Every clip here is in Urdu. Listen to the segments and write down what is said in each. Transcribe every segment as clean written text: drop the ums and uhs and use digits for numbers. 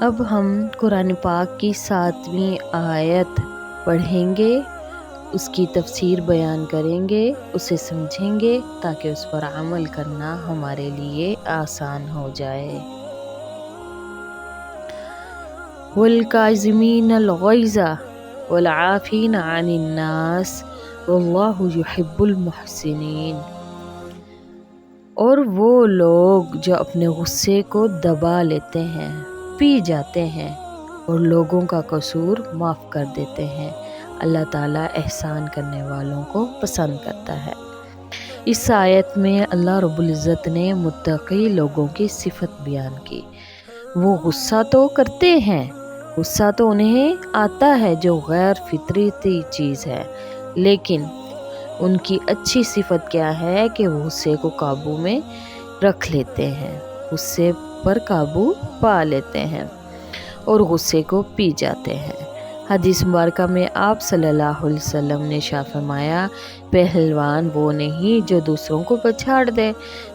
اب ہم قرآن پاک کی 7ویں آیت پڑھیں گے، اس کی تفسیر بیان کریں گے، اسے سمجھیں گے تاکہ اس پر عمل کرنا ہمارے لیے آسان ہو جائے۔ وَالْكَاظِمِينَ الْغَيْظَ وَالْعَافِينَ عَنِ النَّاسِ وَاللَّهُ يُحِبُّ الْمُحْسِنِينَ۔ اور وہ لوگ جو اپنے غصے کو دبا لیتے ہیں، پی جاتے ہیں اور لوگوں کا قصور معاف کر دیتے ہیں، اللہ تعالیٰ احسان کرنے والوں کو پسند کرتا ہے۔ اس آیت میں اللہ رب العزت نے متقی لوگوں کی صفت بیان کی۔ وہ غصہ تو کرتے ہیں، غصہ تو انہیں آتا ہے جو غیر فطرتی چیز ہے، لیکن ان کی اچھی صفت کیا ہے کہ وہ غصے کو قابو میں رکھ لیتے ہیں، غصے پر قابو پا لیتے ہیں اور غصے کو پی جاتے ہیں۔ حدیث مبارکہ میں آپ صلی اللہ علیہ وسلم نے ارشاد فرمایا، پہلوان وہ نہیں جو دوسروں کو پچھاڑ دے،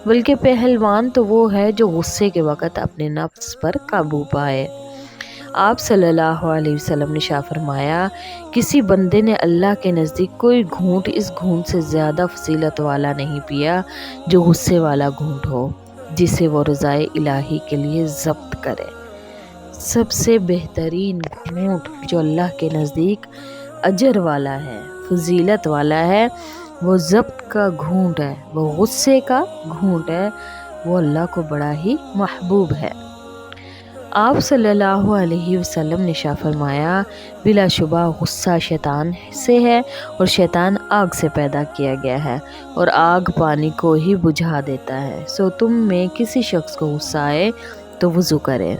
بلکہ پہلوان تو وہ ہے جو غصے کے وقت اپنے نفس پر قابو پائے۔ آپ صلی اللہ علیہ وسلم نے ارشاد فرمایا، کسی بندے نے اللہ کے نزدیک کوئی گھونٹ اس گھونٹ سے زیادہ فضیلت والا نہیں پیا جو غصے والا گھونٹ ہو، جسے وہ رضائے الہی کے لیے ضبط کرے۔ سب سے بہترین گھونٹ جو اللہ کے نزدیک اجر والا ہے، فضیلت والا ہے، وہ ضبط کا گھونٹ ہے، وہ غصے کا گھونٹ ہے، وہ اللہ کو بڑا ہی محبوب ہے۔ آپ صلی اللہ علیہ وسلم نے ارشاد فرمایا، بلا شبہ غصہ شیطان سے ہے اور شیطان آگ سے پیدا کیا گیا ہے اور آگ پانی کو ہی بجھا دیتا ہے، سو تم میں کسی شخص کو غصہ آئے تو وضو کرے۔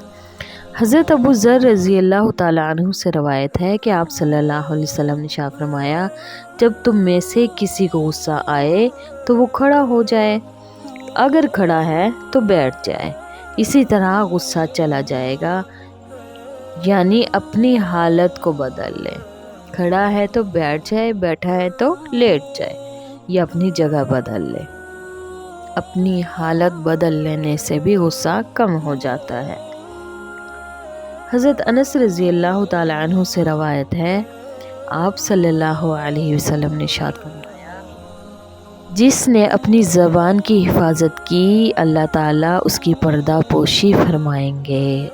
حضرت ابو ذر رضی اللہ تعالیٰ عنہ سے روایت ہے کہ آپ صلی اللہ علیہ وسلم نے ارشاد فرمایا، جب تم میں سے کسی کو غصہ آئے تو وہ کھڑا ہو جائے، اگر کھڑا ہے تو بیٹھ جائے، اسی طرح غصہ چلا جائے گا، یعنی اپنی حالت کو بدل لے، کھڑا ہے تو بیٹھ جائے، بیٹھا ہے تو لیٹ جائے، یا اپنی جگہ بدل لے۔ اپنی حالت بدل لینے سے بھی غصہ کم ہو جاتا ہے۔ حضرت انس رضی اللہ تعالیٰ عنہ سے روایت ہے، آپ صلی اللہ علیہ وسلم نے ارشاد فرمایا، جس نے اپنی زبان کی حفاظت کی اللہ تعالیٰ اس کی پردہ پوشی فرمائیں گے،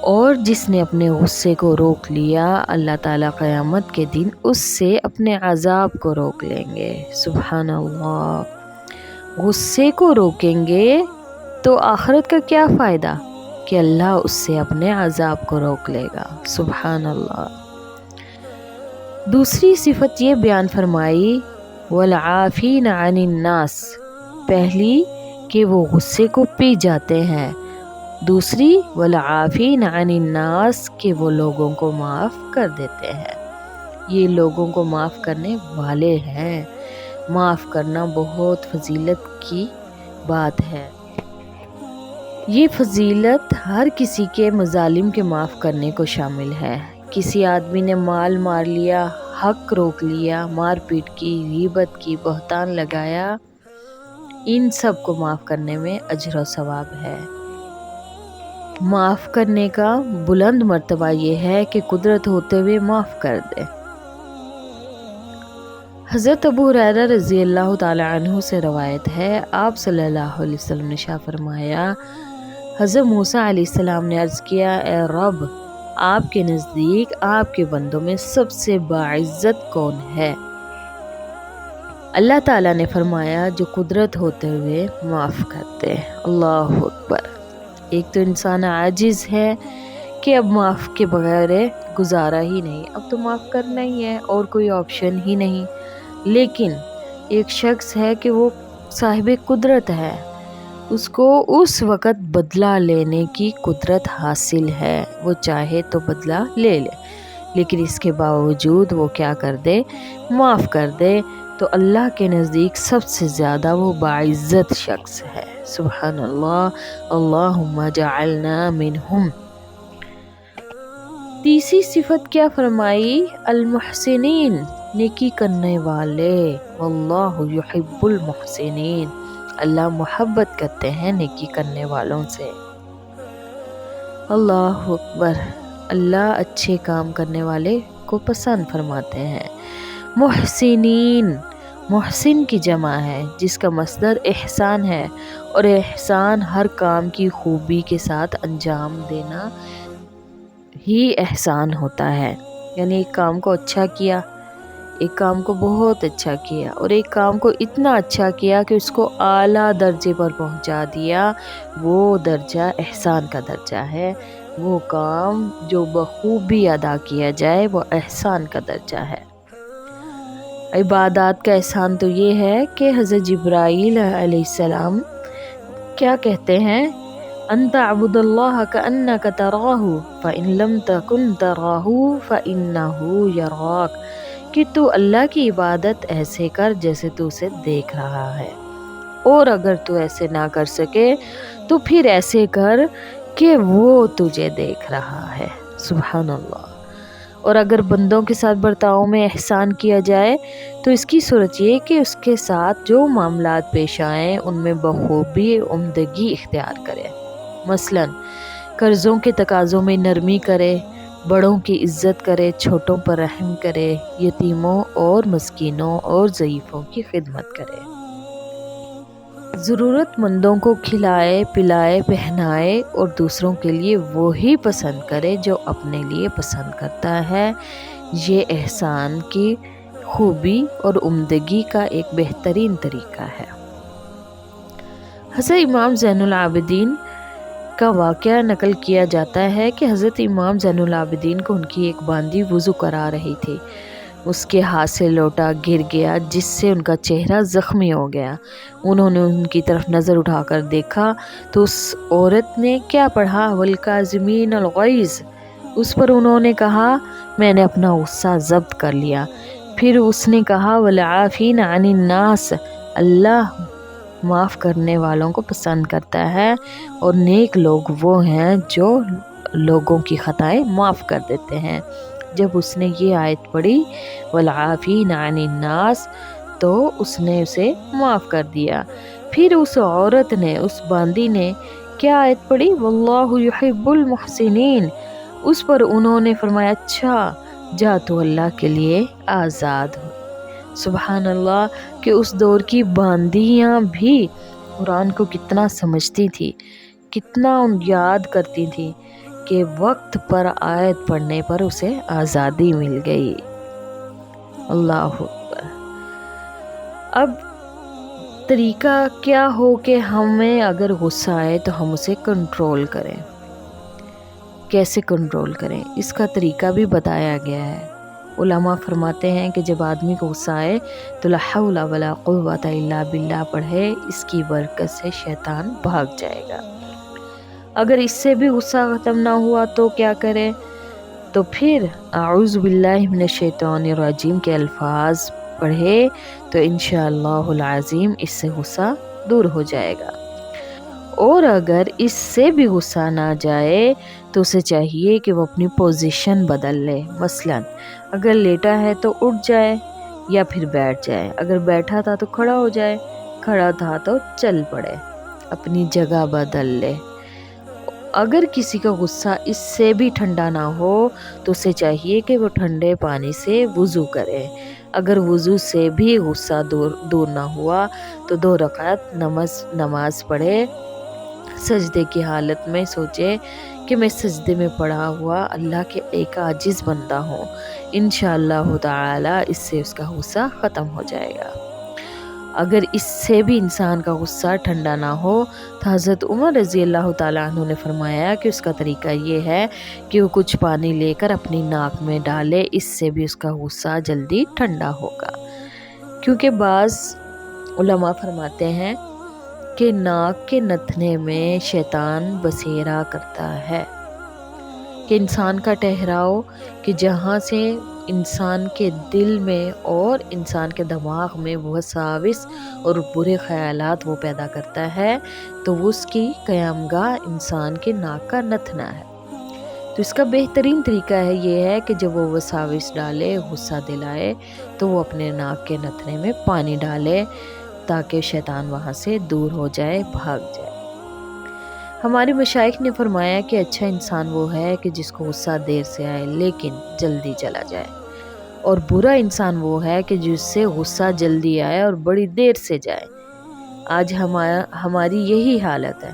اور جس نے اپنے غصے کو روک لیا اللہ تعالیٰ قیامت کے دن اس سے اپنے عذاب کو روک لیں گے۔ سبحان اللہ، غصے کو روکیں گے تو آخرت کا کیا فائدہ کہ اللہ اس سے اپنے عذاب کو روک لے گا۔ سبحان اللہ۔ دوسری صفت یہ بیان فرمائی، وَالْعَافِينَ عَنِ النَّاسِ، پہلی کہ وہ غصے کو پی جاتے ہیں، دوسری وَالْعَافِينَ عَنِ النَّاسِ کہ وہ لوگوں کو معاف کر دیتے ہیں۔ یہ لوگوں کو معاف کرنے والے ہیں۔ معاف کرنا بہت فضیلت کی بات ہے۔ یہ فضیلت ہر کسی کے مظالم کے معاف کرنے کو شامل ہے۔ کسی آدمی نے مال مار لیا، حق روک لیا، مار پیٹ کی، غیبت کی، بہتان لگایا، ان سب کو معاف کرنے میں اجر و ثواب ہے۔ معاف کرنے کا بلند مرتبہ یہ ہے کہ قدرت ہوتے ہوئے معاف کر دے۔ حضرت ابو ہریرہ رضی اللہ تعالیٰ عنہ سے روایت ہے، آپ صلی اللہ علیہ وسلم نے ارشاد فرمایا، حضرت موسیٰ علیہ السلام نے عرض کیا، اے رب، آپ کے نزدیک آپ کے بندوں میں سب سے باعزت کون ہے؟ اللہ تعالیٰ نے فرمایا، جو قدرت ہوتے ہوئے معاف کرتے۔ اللہ اکبر۔ ایک تو انسان عاجز ہے کہ اب معاف کے بغیر گزارا ہی نہیں، اب تو معاف کرنا ہی ہے اور کوئی آپشن ہی نہیں، لیکن ایک شخص ہے کہ وہ صاحب قدرت ہے، اس کو اس وقت بدلہ لینے کی قدرت حاصل ہے، وہ چاہے تو بدلہ لے لے، لیکن اس کے باوجود وہ کیا کر دے؟ معاف کر دے، تو اللہ کے نزدیک سب سے زیادہ وہ باعزت شخص ہے۔ سبحان اللہ، اللہم جعلنا منہم۔ تیسری صفت کیا فرمائی؟ المحسنین، نیکی کرنے والے، واللہ یحب المحسنین، اللہ محبت کرتے ہیں نیکی کرنے والوں سے۔ اللہ اکبر۔ اللہ اچھے کام کرنے والے کو پسند فرماتے ہیں۔ محسنین، محسن کی جمع ہے جس کا مصدر احسان ہے، اور احسان ہر کام کی خوبی کے ساتھ انجام دینا ہی احسان ہوتا ہے۔ یعنی ایک کام کو اچھا کیا، ایک کام کو بہت اچھا کیا، اور ایک کام کو اتنا اچھا کیا کہ اس کو اعلیٰ درجے پر پہنچا دیا، وہ درجہ احسان کا درجہ ہے۔ وہ کام جو بخوبی ادا کیا جائے وہ احسان کا درجہ ہے۔ عبادات کا احسان تو یہ ہے کہ حضرت جبرائیل علیہ السلام کیا کہتے ہیں؟ ان تعبد اللہ کأنک تراہ فإن لم تکن تراہ فإنہ یراک، کہ تو اللہ کی عبادت ایسے کر جیسے تو اسے دیکھ رہا ہے، اور اگر تو ایسے نہ کر سکے تو پھر ایسے کر کہ وہ تجھے دیکھ رہا ہے۔ سبحان اللہ۔ اور اگر بندوں کے ساتھ برتاؤ میں احسان کیا جائے تو اس کی صورت یہ کہ اس کے ساتھ جو معاملات پیش آئیں ان میں بخوبی عمدگی اختیار کرے۔ مثلاً قرضوں کے تقاضوں میں نرمی کرے، بڑوں کی عزت کرے، چھوٹوں پر رحم کرے، یتیموں اور مسکینوں اور ضعیفوں کی خدمت کرے، ضرورت مندوں کو کھلائے پلائے پہنائے، اور دوسروں کے لیے وہی پسند کرے جو اپنے لیے پسند کرتا ہے۔ یہ احسان کی خوبی اور عمدگی کا ایک بہترین طریقہ ہے۔ حضرت امام زین العابدین کا واقعہ نقل کیا جاتا ہے کہ حضرت امام زین العابدین کو ان کی ایک باندی وضو کرا رہی تھی، اس کے ہاتھ سے لوٹا گر گیا جس سے ان کا چہرہ زخمی ہو گیا۔ انہوں نے ان کی طرف نظر اٹھا کر دیکھا تو اس عورت نے کیا پڑھا؟ والکاظمین الغیظ۔ اس پر انہوں نے کہا میں نے اپنا غصہ ضبط کر لیا۔ پھر اس نے کہا والعافین عن الناس، اللہ معاف کرنے والوں کو پسند کرتا ہے، اور نیک لوگ وہ ہیں جو لوگوں کی خطائیں معاف کر دیتے ہیں۔ جب اس نے یہ آیت پڑھی والعافین عن الناس تو اس نے اسے معاف کر دیا۔ پھر اس عورت نے، اس باندی نے کیا آیت پڑھی؟ واللہ یحب المحسنین۔ اس پر انہوں نے فرمایا اچھا جا تو اللہ کے لیے آزاد ہو۔ سبحان اللہ، کہ اس دور کی باندیاں بھی قرآن کو کتنا سمجھتی تھی، کتنا یاد کرتی تھی کہ وقت پر آیت پڑھنے پر اسے آزادی مل گئی۔ اللہ اکبر۔ اب طریقہ کیا ہو کہ ہمیں اگر غصہ آئے تو ہم اسے کنٹرول کریں، کیسے کنٹرول کریں، اس کا طریقہ بھی بتایا گیا ہے۔ علماء فرماتے ہیں کہ جب آدمی کو غصہ آئے تو لا حول ولا قوۃ الا باللہ پڑھے، اس کی برکت سے شیطان بھاگ جائے گا۔ اگر اس سے بھی غصہ ختم نہ ہوا تو کیا کرے؟ تو پھر اعوذ باللہ من الشیطان الرجیم کے الفاظ پڑھے تو انشاءاللہ العظیم اس سے غصہ دور ہو جائے گا۔ اور اگر اس سے بھی غصہ نہ جائے تو اسے چاہیے کہ وہ اپنی پوزیشن بدل لے۔ مثلا اگر لیٹا ہے تو اٹھ جائے یا پھر بیٹھ جائے، اگر بیٹھا تھا تو کھڑا ہو جائے، کھڑا تھا تو چل پڑے، اپنی جگہ بدل لے۔ اگر کسی کا غصہ اس سے بھی ٹھنڈا نہ ہو تو اسے چاہیے کہ وہ ٹھنڈے پانی سے وضو کرے۔ اگر وضو سے بھی غصہ دور نہ ہوا تو 2 رکعت نماز پڑھے، سجدے کی حالت میں سوچے کہ میں سجدے میں پڑا ہوا اللہ کے ایک عاجز بندہ ہوں، انشاءاللہ تعالی اس سے اس کا غصہ ختم ہو جائے گا۔ اگر اس سے بھی انسان کا غصہ ٹھنڈا نہ ہو تو حضرت عمر رضی اللہ تعالیٰ عنہ نے فرمایا کہ اس کا طریقہ یہ ہے کہ وہ کچھ پانی لے کر اپنی ناک میں ڈالے، اس سے بھی اس کا غصہ جلدی ٹھنڈا ہوگا۔ کیونکہ بعض علماء فرماتے ہیں کہ ناک کے نتھنے میں شیطان بسیرا کرتا ہے، کہ انسان کا ٹہراؤ کہ جہاں سے انسان کے دل میں اور انسان کے دماغ میں وساوس اور برے خیالات وہ پیدا کرتا ہے، تو اس کی قیام گاہ انسان کے ناک کا نتھنا ہے۔ تو اس کا بہترین طریقہ یہ ہے کہ جب وہ وساوس ڈالے، غصہ دلائے، تو وہ اپنے ناک کے نتھنے میں پانی ڈالے تاکہ شیطان وہاں سے دور ہو جائے، بھاگ جائے۔ ہمارے مشائخ نے فرمایا کہ اچھا انسان وہ ہے کہ جس کو غصہ دیر سے آئے لیکن جلدی چلا جائے، اور برا انسان وہ ہے کہ جس سے غصہ جلدی آئے اور بڑی دیر سے جائے۔ آج ہماری یہی حالت ہے،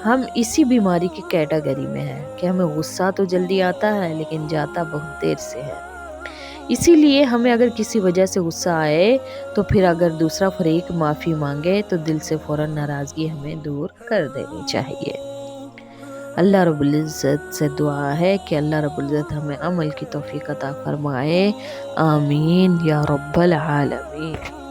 ہم اسی بیماری کی کیٹیگری میں ہیں کہ ہمیں غصہ تو جلدی آتا ہے لیکن جاتا بہت دیر سے ہے۔ اسی لیے ہمیں اگر کسی وجہ سے غصہ آئے تو پھر اگر دوسرا فریق معافی مانگے تو دل سے فوراً ناراضگی ہمیں دور کر دینی چاہیے۔ اللہ رب العزت سے دعا ہے کہ اللہ رب العزت ہمیں عمل کی توفیق عطا فرمائے، آمین یا رب العالمین۔